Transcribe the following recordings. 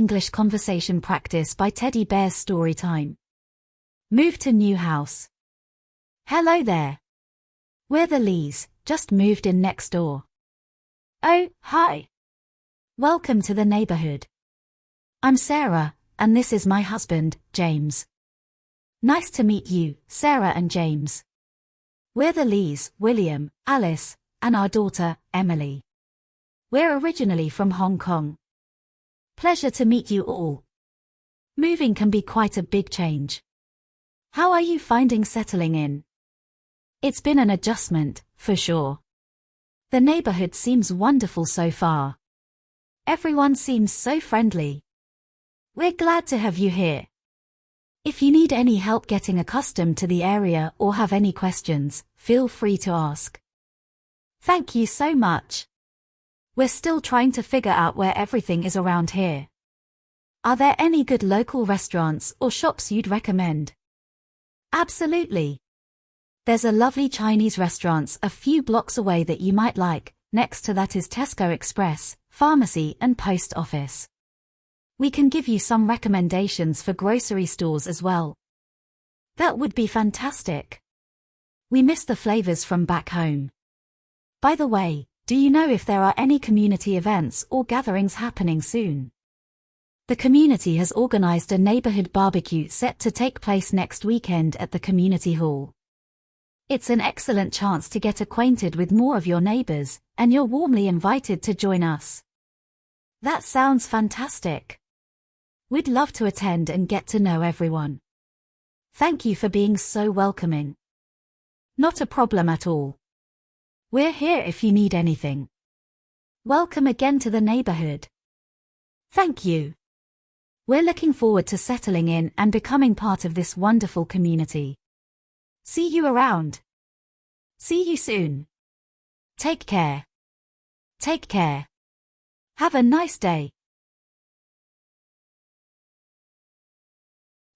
English Conversation Practice by Teddy Bear's Storytime. Move to new house. Hello there. We're the Lees, just moved in next door. Oh, hi. Welcome to the neighborhood. I'm Sarah, and this is my husband, James. Nice to meet you, Sarah and James. We're the Lees, William, Alice, and our daughter, Emily. We're originally from Hong Kong. Pleasure to meet you all. Moving can be quite a big change. How are you finding settling in? It's been an adjustment, for sure. The neighborhood seems wonderful so far. Everyone seems so friendly. We're glad to have you here. If you need any help getting accustomed to the area or have any questions, feel free to ask. Thank you so much. We're still trying to figure out where everything is around here. Are there any good local restaurants or shops you'd recommend? Absolutely. There's a lovely Chinese restaurant a few blocks away that you might like. Next to that is Tesco Express, pharmacy and post office. We can give you some recommendations for grocery stores as well. That would be fantastic. We miss the flavors from back home. By the way, do you know if there are any community events or gatherings happening soon? The community has organized a neighborhood barbecue set to take place next weekend at the community hall. It's an excellent chance to get acquainted with more of your neighbors, and you're warmly invited to join us. That sounds fantastic. We'd love to attend and get to know everyone. Thank you for being so welcoming. Not a problem at all. We're here if you need anything. Welcome again to the neighborhood. Thank you. We're looking forward to settling in and becoming part of this wonderful community. See you around. See you soon. Take care. Take care. Have a nice day.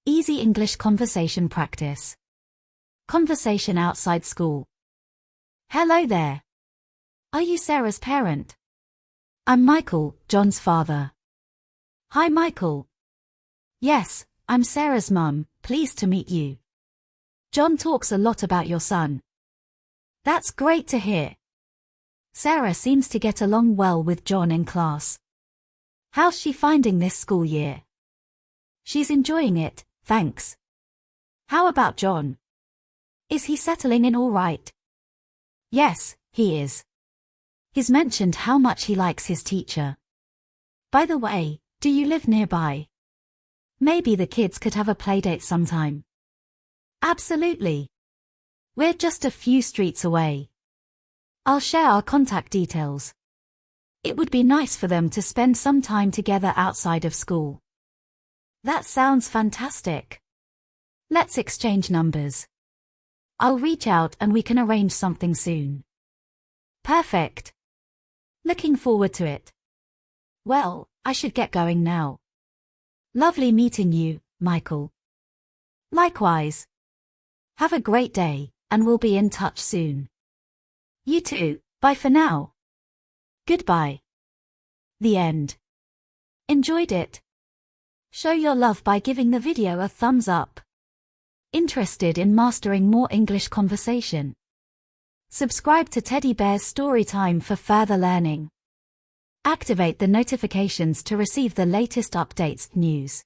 Easy English Conversation Practice. Conversation outside school. Hello there. Are you Sarah's parent? I'm Michael, John's father. Hi Michael. Yes, I'm Sarah's mum, pleased to meet you. John talks a lot about your son. That's great to hear. Sarah seems to get along well with John in class. How's she finding this school year? She's enjoying it, thanks. How about John? Is he settling in all right? Yes, he is. He's mentioned how much he likes his teacher. By the way, do you live nearby? Maybe the kids could have a playdate sometime. Absolutely. We're just a few streets away. I'll share our contact details. It would be nice for them to spend some time together outside of school. That sounds fantastic. Let's exchange numbers. I'll reach out and we can arrange something soon. Perfect. Looking forward to it. Well, I should get going now. Lovely meeting you, Michael. Likewise. Have a great day, and we'll be in touch soon. You too, bye for now. Goodbye. The end. Enjoyed it? Show your love by giving the video a thumbs up. Interested in mastering more English conversation? Subscribe to Teddy Bear's Storytime for further learning. Activate the notifications to receive the latest updates, news.